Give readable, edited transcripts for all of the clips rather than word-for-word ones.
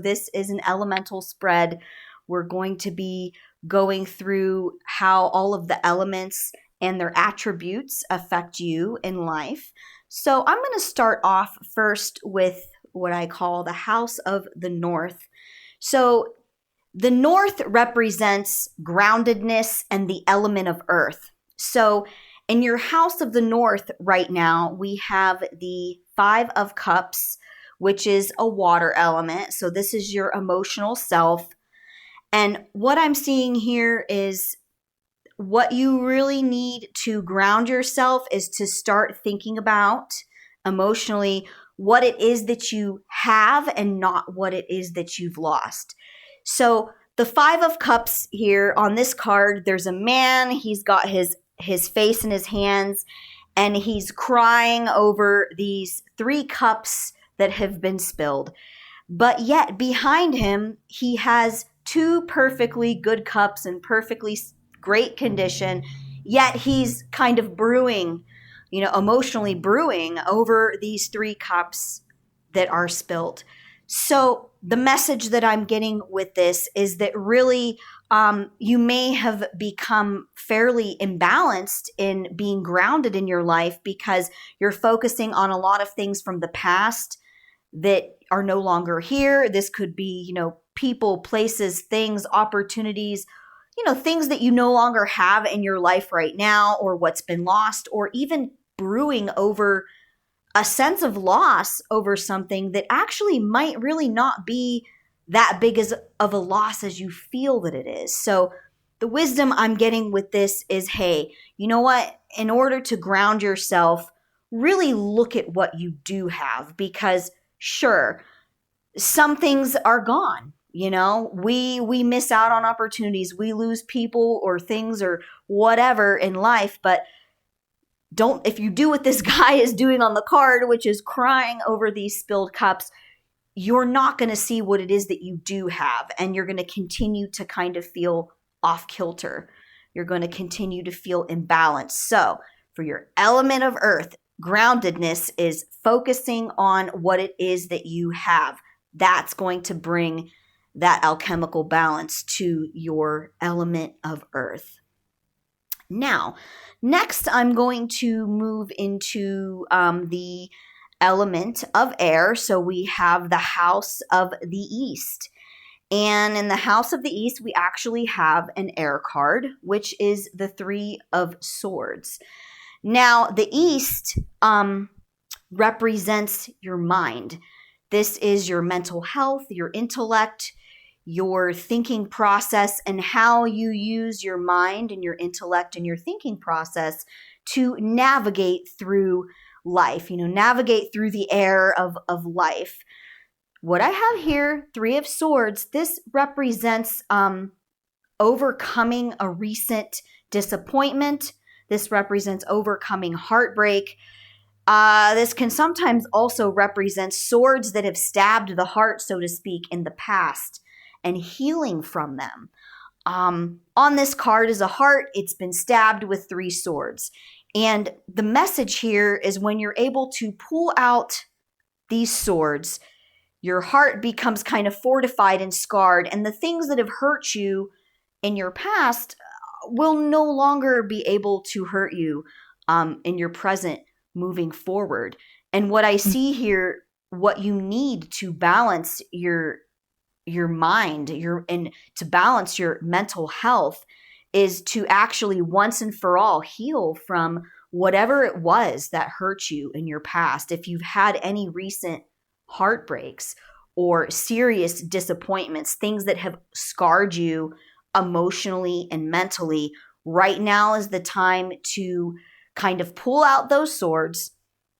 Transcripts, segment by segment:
This is an elemental spread. We're going to be going through how all of the elements and their attributes affect you in life. So I'm going to start off first with what I call the House of the North. So the North represents groundedness and the element of earth. So in your House of the North right now, we have the Five of Cups, which is a water element. So this is your emotional self. And what I'm seeing here is what you really need to ground yourself is to start thinking about emotionally what it is that you have and not what it is that you've lost. So the Five of Cups here on this card, there's a man, he's got his face in his hands, and he's crying over these 3 cups that have been spilled. But yet behind him, he has 2 perfectly good cups in perfectly great condition, yet he's kind of brewing, emotionally brewing over these 3 cups that are spilled. So the message that I'm getting with this is that really you may have become fairly imbalanced in being grounded in your life because you're focusing on a lot of things from the past that are no longer here. This could be, people, places, things, opportunities, things that you no longer have in your life right now, or what's been lost, or even brewing over a sense of loss over something that actually might really not be that big of a loss as you feel that it is. So the wisdom I'm getting with this is, hey, you know what? In order to ground yourself, really look at what you do have, because sure, some things are gone. We miss out on opportunities. We lose people or things or whatever in life, but if you do what this guy is doing on the card, which is crying over these spilled cups, you're not going to see what it is that you do have. And you're going to continue to kind of feel off kilter. You're going to continue to feel imbalanced. So for your element of earth, groundedness is focusing on what it is that you have. That's going to bring that alchemical balance to your element of earth. Now, next I'm going to move into the element of air. So we have the House of the East. And in the House of the East, we actually have an air card, which is the 3 of Swords. Now, the East represents your mind. This is your mental health, your intellect, your thinking process, and how you use your mind and your intellect and your thinking process to navigate through life, navigate through the air of life. What I have here, 3 of Swords, this represents overcoming a recent disappointment. This represents overcoming heartbreak. This can sometimes also represent swords that have stabbed the heart, so to speak, in the past and healing from them. On this card is a heart. It's been stabbed with 3 swords. And the message here is when you're able to pull out these swords, your heart becomes kind of fortified and scarred, and the things that have hurt you in your past will no longer be able to hurt you in your present moving forward. And what I see here, what you need to balance your mind, and to balance your mental health, is to actually once and for all heal from whatever it was that hurt you in your past. If you've had any recent heartbreaks or serious disappointments, things that have scarred you emotionally and mentally, right now is the time to kind of pull out those swords,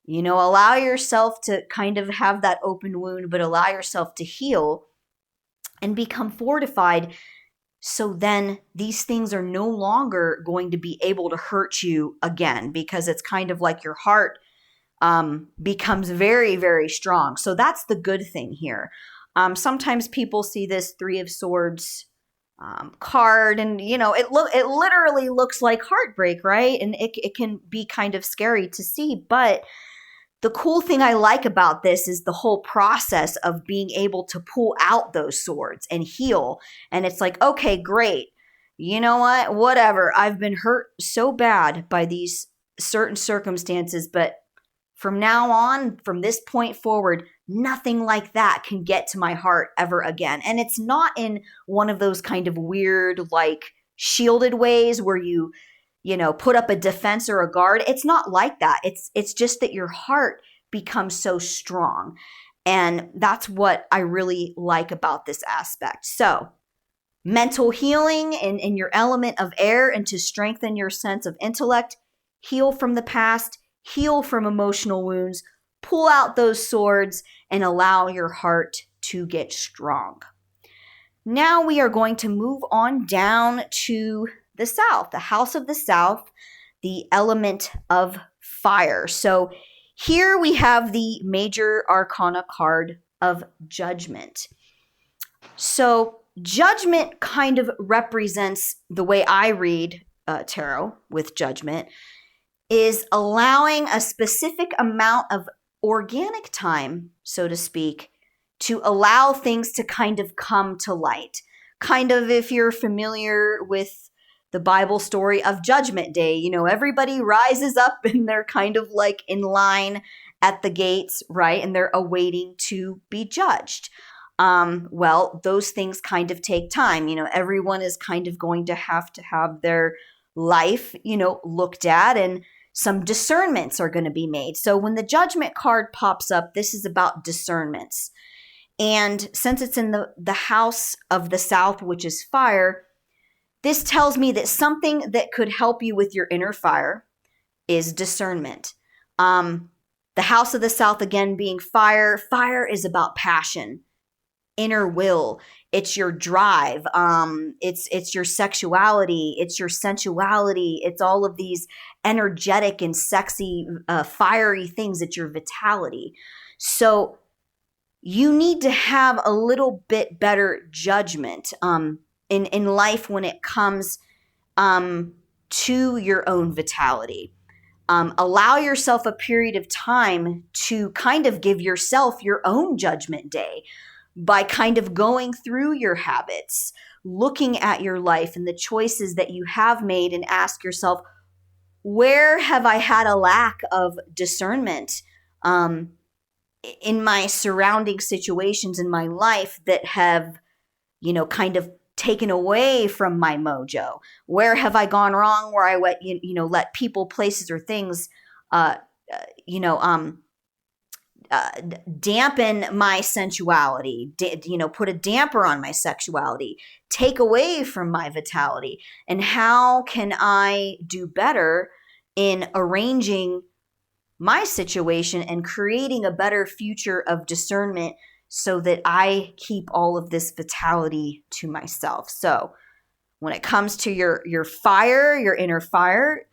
allow yourself to kind of have that open wound, but allow yourself to heal and become fortified. So then these things are no longer going to be able to hurt you again, because it's kind of like your heart becomes very, very strong. So that's the good thing here. Sometimes people see this 3 of Swords card, and it literally looks like heartbreak, right? And it can be kind of scary to see, but the cool thing I like about this is the whole process of being able to pull out those swords and heal. And it's like, okay, great. You know what? Whatever. I've been hurt so bad by these certain circumstances, but from now on, from this point forward, nothing like that can get to my heart ever again. And it's not in one of those kind of weird, like shielded ways where you know, put up a defense or a guard. It's not like that. It's just that your heart becomes so strong. And that's what I really like about this aspect. So, mental healing in your element of air and to strengthen your sense of intellect, heal from the past, heal from emotional wounds, pull out those swords, and allow your heart to get strong. Now we are going to move on down to the South, the House of the South, the element of fire. So here we have the major arcana card of Judgment. So Judgment kind of represents, the way I read tarot with Judgment, is allowing a specific amount of organic time, so to speak, to allow things to kind of come to light. Kind of, if you're familiar with the Bible story of Judgment Day, you know, everybody rises up and they're kind of like in line at the gates, right? And they're awaiting to be judged. Well, those things kind of take time. You know, everyone is kind of going to have their life, you know, looked at, and some discernments are going to be made. So when the Judgment card pops up, this is about discernments. And since it's in the House of the South, which is fire, this tells me that something that could help you with your inner fire is discernment. The House of the South, again, being fire. Fire is about passion, inner will. It's your drive. It's your sexuality. It's your sensuality. It's all of these energetic and sexy, fiery things. It's your vitality. So you need to have a little bit better judgment in life when it comes to your own vitality. Allow yourself a period of time to kind of give yourself your own judgment day by kind of going through your habits, looking at your life and the choices that you have made, and ask yourself, where have I had a lack of discernment in my surrounding situations in my life that have, you know, kind of taken away from my mojo? Where have I gone wrong? Where I let people, places, or things, dampen my sensuality, put a damper on my sexuality, take away from my vitality? And how can I do better in arranging my situation and creating a better future of discernment so that I keep all of this vitality to myself? So when it comes to your fire, your inner fire,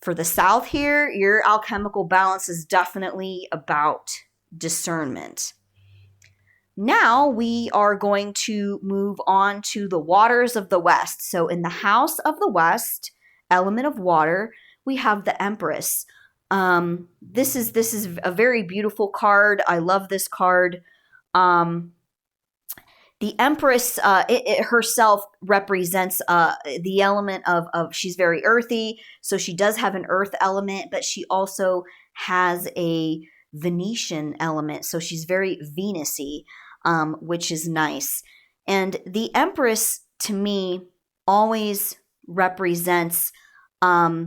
for the South here, your alchemical balance is definitely about discernment. Now we are going to move on to the waters of the West. So in the House of the West, element of water, we have the Empress. This is a very beautiful card. I love this card. The Empress it herself represents the element of she's very earthy, so she does have an earth element, but she also has a Venetian element, so she's very Venus-y, which is nice. And the Empress, to me, always represents a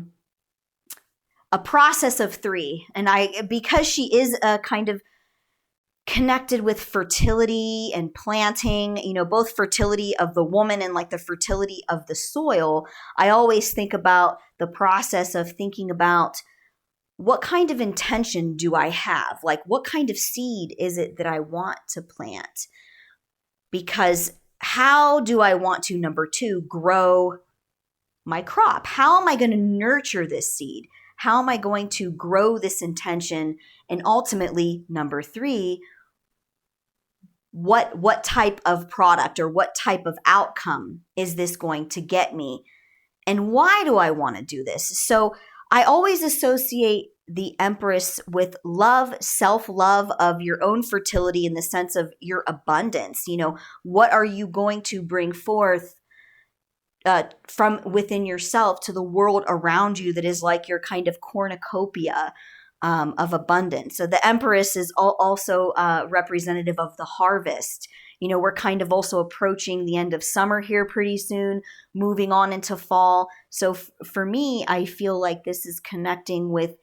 process of three. And because she is a kind of connected with fertility and planting, both fertility of the woman and like the fertility of the soil, I always think about the process of thinking about, what kind of intention do I have? Like, what kind of seed is it that I want to plant? Because how do I want to, number two, grow my crop? How am I going to nurture this seed? How am I going to grow this intention? And ultimately, number three, what type of product or what type of outcome is this going to get me? And why do I want to do this? So I always associate the Empress with love, self-love of your own fertility in the sense of your abundance. What are you going to bring forth from within yourself to the world around you that is like your kind of cornucopia of abundance. So the Empress is also representative of the harvest. We're kind of also approaching the end of summer here pretty soon, moving on into fall. So for me, I feel like this is connecting with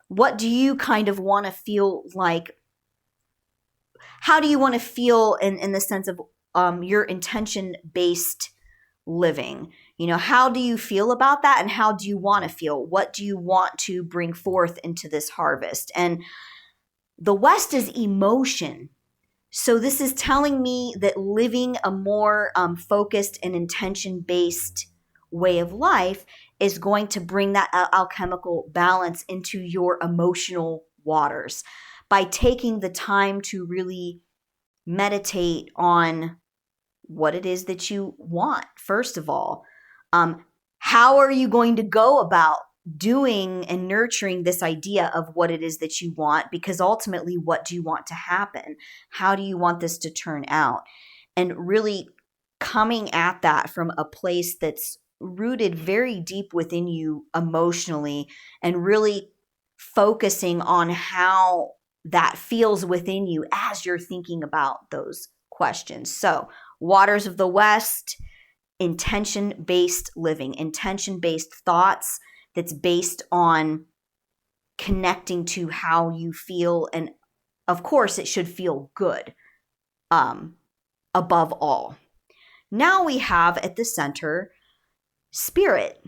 what do you kind of want to feel like? How do you want to feel in the sense of your intention-based living? How do you feel about that, and how do you want to feel? What do you want to bring forth into this harvest? And the West is emotion. So this is telling me that living a more focused and intention-based way of life is going to bring that alchemical balance into your emotional waters by taking the time to really meditate on what it is that you want, first of all. How are you going to go about doing and nurturing this idea of what it is that you want? Because ultimately, what do you want to happen? How do you want this to turn out? And really coming at that from a place that's rooted very deep within you emotionally, and really focusing on how that feels within you as you're thinking about those questions. So, Waters of the West, intention-based living, intention-based thoughts that's based on connecting to how you feel. And of course, it should feel good above all. Now we have at the center spirit.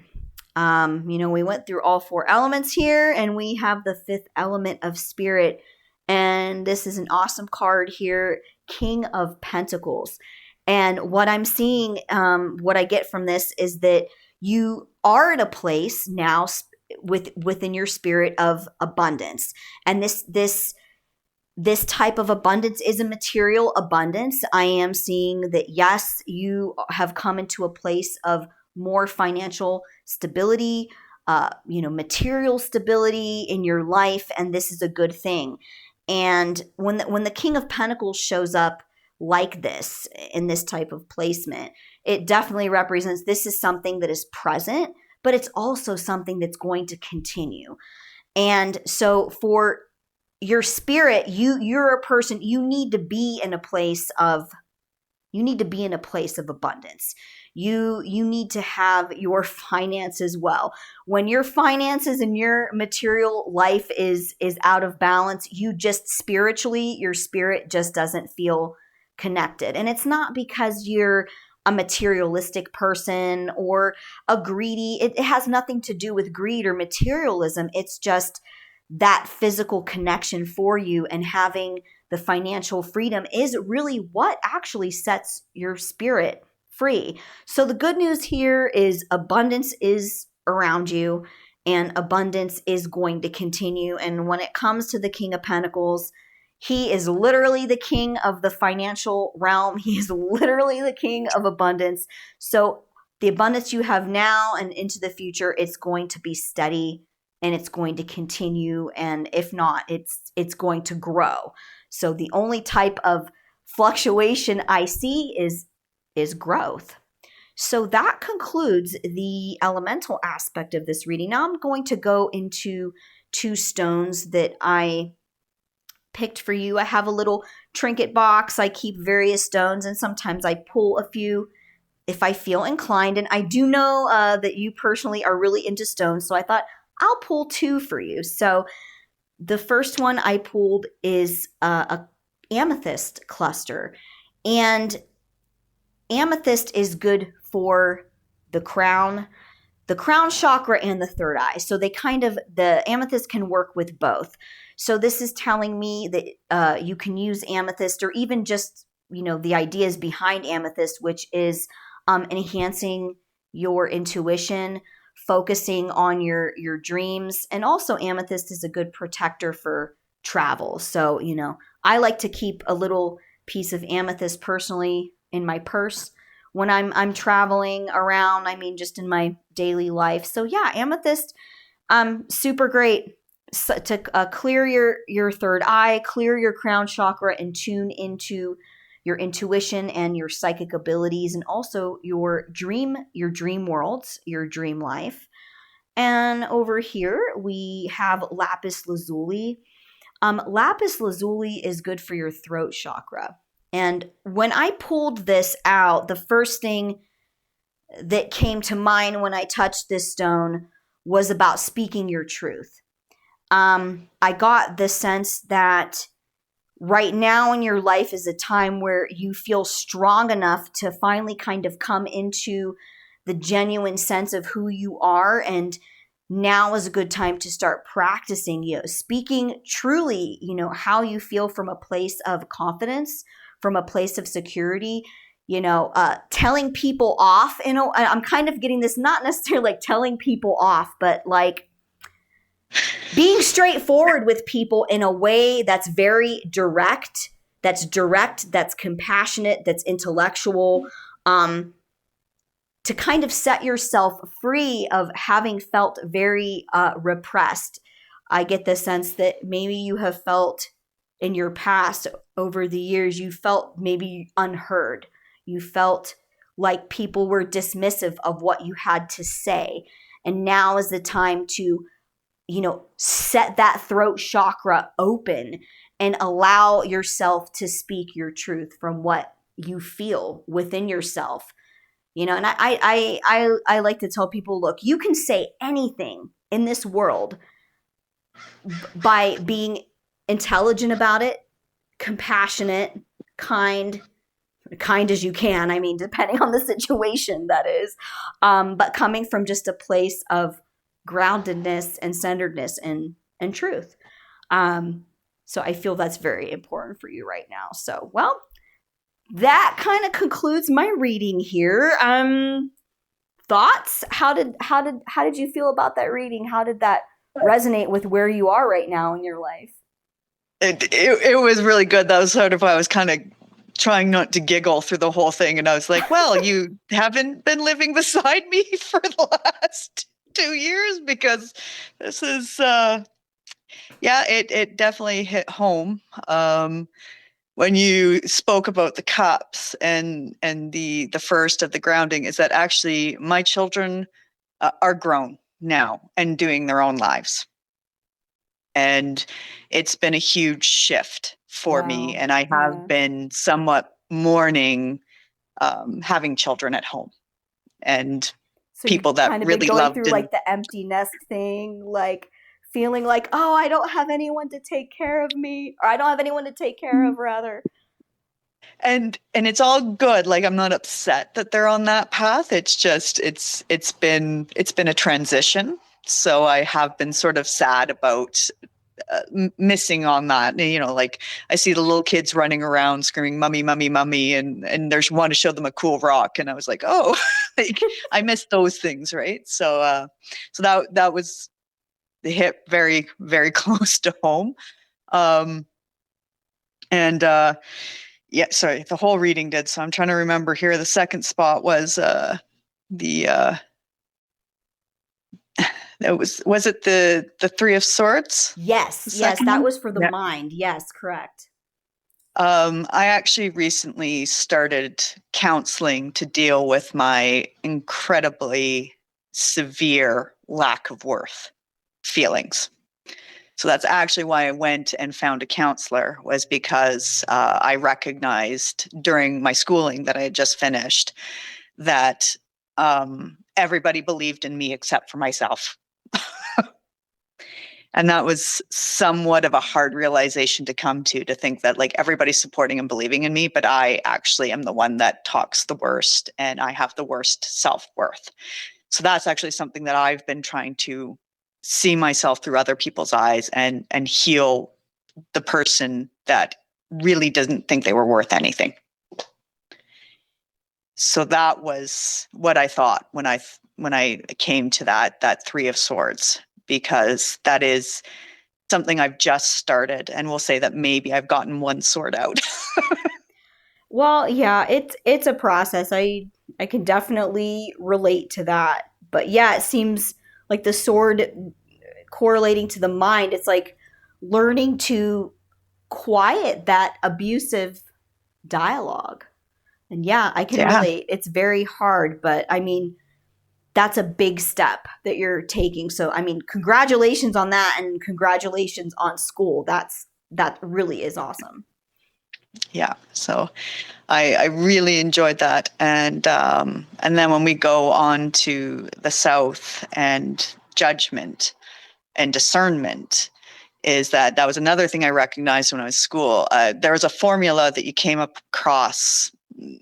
We went through all 4 elements here, and we have the 5th element of spirit. And this is an awesome card here, King of Pentacles. And what I'm seeing, what I get from this is that you are in a place now within your spirit of abundance. And this type of abundance is a material abundance. I am seeing that, yes, you have come into a place of more financial stability, material stability in your life, and this is a good thing. And when the King of Pentacles shows up like this in this type of placement, it definitely represents this is something that is present, but it's also something that's going to continue. And so for your spirit, you're a person, you need to be in a place of abundance. You need to have your finances well. When your finances and your material life is out of balance, you just spiritually, your spirit just doesn't feel connected. And it's not because you're a materialistic person or a greedy. It has nothing to do with greed or materialism. It's just that physical connection for you, and having the financial freedom is really what actually sets your spirit free. So the good news here is abundance is around you, and abundance is going to continue. And when it comes to the King of Pentacles, he is literally the king of the financial realm. He is literally the king of abundance. So the abundance you have now and into the future, it's going to be steady, and it's going to continue. And if not, it's going to grow. So the only type of fluctuation I see is growth. So that concludes the elemental aspect of this reading. Now I'm going to go into 2 stones that I picked for you. I have a little trinket box. I keep various stones, and sometimes I pull a few if I feel inclined. And I do know that you personally are really into stones, so I thought I'll pull 2 for you. So the first one I pulled is a amethyst cluster, and amethyst is good for the crown chakra and the 3rd eye. So the amethyst can work with both. So this is telling me that you can use amethyst, or even just, the ideas behind amethyst, which is enhancing your intuition, focusing on your dreams. And also amethyst is a good protector for travel. So, I like to keep a little piece of amethyst personally in my purse when I'm traveling around. I mean, just in my daily life. So yeah, amethyst, super great clear your third eye, clear your crown chakra, and tune into your intuition and your psychic abilities, and also your dream worlds, your dream life. And over here we have lapis lazuli. Lapis lazuli is good for your throat chakra. And when I pulled this out, the first thing that came to mind when I touched this stone was about speaking your truth. I got the sense that right now in your life is a time where you feel strong enough to finally kind of come into the genuine sense of who you are. And now is a good time to start practicing, speaking truly, how you feel from a place of confidence, from a place of security, telling people off. I'm kind of getting this, not necessarily like telling people off, but like being straightforward with people in a way that's very direct, that's compassionate, that's intellectual, to kind of set yourself free of having felt very repressed. I get the sense that maybe you have felt in your past, over the years, you felt maybe unheard. You felt like people were dismissive of what you had to say. And now is the time to set that throat chakra open and allow yourself to speak your truth from what you feel within yourself. And I like to tell people, look, you can say anything in this world by being intelligent about it, compassionate, kind as you can. I mean, depending on the situation, that is. But coming from just a place of groundedness and centeredness and truth. So I feel that's very important for you right now. So, well, that kind of concludes my reading here. Thoughts? How did you feel about that reading? How did that resonate with where you are right now in your life? It was really good. That was sort of, I was kind of trying not to giggle through the whole thing, and I was like, well, you haven't been living beside me for the last 2 years, because this is it definitely hit home when you spoke about the cups, and the first of the grounding is that actually my children are grown now and doing their own lives, and it's been a huge shift for me, and I have been somewhat mourning having children at home, and so people that kind of really been going loved through like the empty nest thing, like feeling like, oh, I don't have anyone to take care of me, or I don't have anyone to take care of, rather. And it's all good. Like, I'm not upset that they're on that path. It's just it's been a transition. So I have been sort of sad about missing on that. Like, I see the little kids running around screaming, "Mummy, mummy, mummy," and there's one to show them a cool rock, and I was like, oh, like, I missed those things, right? So that was hit very, very close to home. And yeah, sorry, the whole reading did. So I'm trying to remember here. The second spot was the was it the Three of Swords? Yes, that was for the mind. Yes, correct. I actually recently started counseling to deal with my incredibly severe lack of worth feelings. So that's actually why I went and found a counselor, was because I recognized during my schooling that I had just finished that everybody believed in me except for myself. And that was somewhat of a hard realization to come to think that, like, everybody's supporting and believing in me, but I actually am the one that talks the worst, and I have the worst self-worth. So that's actually something that I've been trying to see myself through other people's eyes, and heal the person that really doesn't think they were worth anything. So that was what I thought when I came to that Three of Swords, because that is something I've just started, and we'll say that maybe I've gotten one sword out. Well, yeah, it's a process. I can definitely relate to that. But yeah, it seems like the sword correlating to the mind, it's like learning to quiet that abusive dialogue. And yeah, I can Yeah. relate. It's very hard, but I mean, that's a big step that you're taking. So, I mean, congratulations on that, and congratulations on school. That really is awesome. Yeah. So I really enjoyed that. And then when we go on to the South and judgment and discernment, is that was another thing I recognized when I was in school. There was a formula that you came across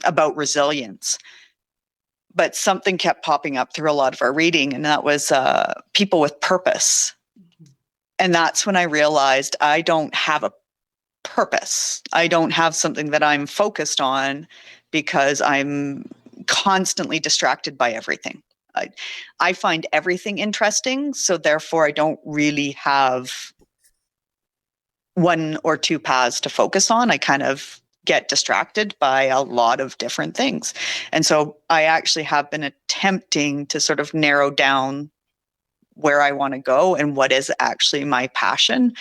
about resilience, but something kept popping up through a lot of our reading, and that was people with purpose. And that's when I realized I don't have a purpose. I don't have something that I'm focused on because I'm constantly distracted by everything. I find everything interesting, so therefore I don't really have one or two paths to focus on. I kind of get distracted by a lot of different things. And so I actually have been attempting to sort of narrow down where I want to go and what is actually my passion,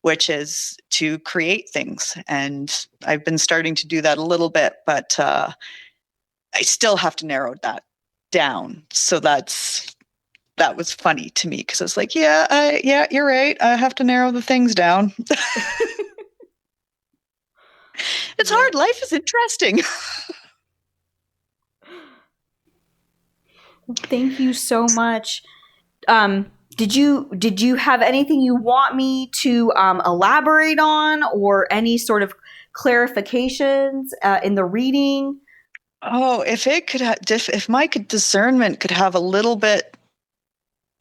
which is to create things. And I've been starting to do that a little bit, but I still have to narrow that down. So that was funny to me because I was like, yeah, you're right. I have to narrow the things down. It's Yeah. hard. Life is interesting. Thank you so much. Did you have anything you want me to elaborate on, or any sort of clarifications in the reading? Oh, if it could, if my discernment could have a little bit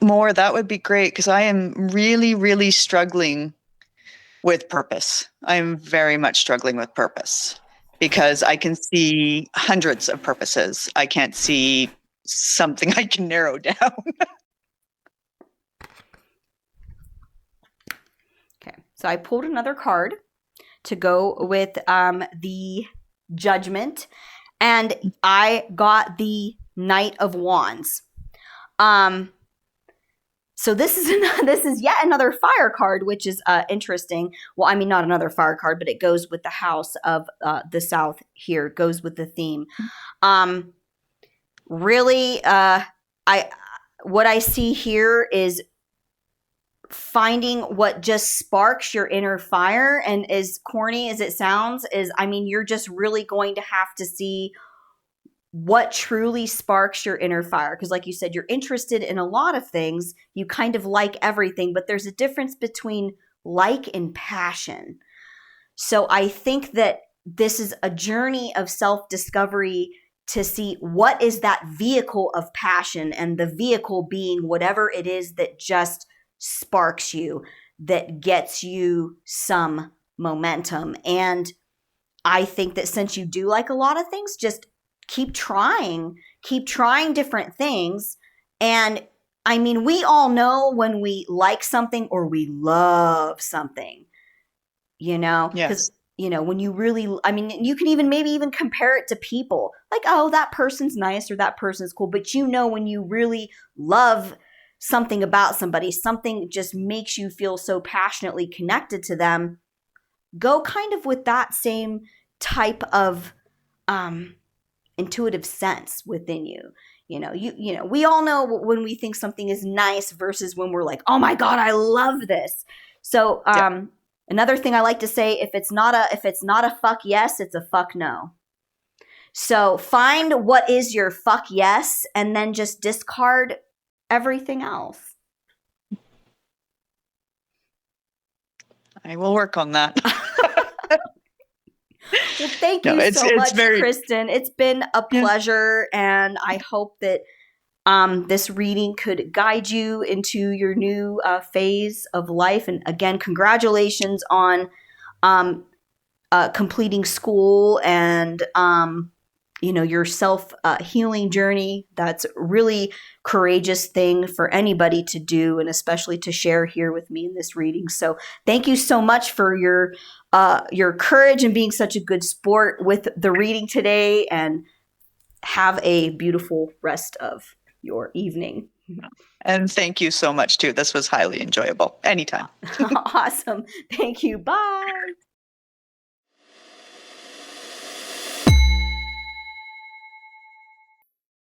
more, that would be great because I am really, really struggling with purpose. I'm very much struggling with purpose because I can see hundreds of purposes. I can't see something I can narrow down. Okay, so I pulled another card to go with the Judgment, and I got the Knight of Wands. Um, so this is this is yet another fire card, which is interesting. Well, I mean, not another fire card, but it goes with the house of the South here. It goes with the theme. Um, really, I what I see here is finding what just sparks your inner fire. And as corny as it sounds, is, I mean, you're just really going to have to see what truly sparks your inner fire. Because, like you said, you're interested in a lot of things. You kind of like everything, but there's a difference between like and passion. So I think that this is a journey of self discovery to see what is that vehicle of passion, and the vehicle being whatever it is that just sparks you, that gets you some momentum. And I think that since you do like a lot of things, just keep trying different things. And I mean, we all know when we like something or we love something, because, Yes. when you really, I mean, you can even maybe even compare it to people, like, oh, that person's nice or that person's cool. But when you really love something about somebody, something just makes you feel so passionately connected to them, go kind of with that same type of intuitive sense within you. We all know when we think something is nice versus when we're like, oh my God, I love this. So Yeah. another thing I like to say, if it's not a fuck yes, it's a fuck no. So find what is your fuck yes, and then just discard everything else. I will work on that. Well, thank No, you it's so it's much, very Kristin. It's been a yeah. pleasure, and I hope that this reading could guide you into your new phase of life. And again, congratulations on completing school and your self healing journey. That's really courageous thing for anybody to do, and especially to share here with me in this reading. So thank you so much for your courage and being such a good sport with the reading today, and have a beautiful rest of your evening. And thank you so much too. This was highly enjoyable. Anytime. Awesome. Thank you. Bye.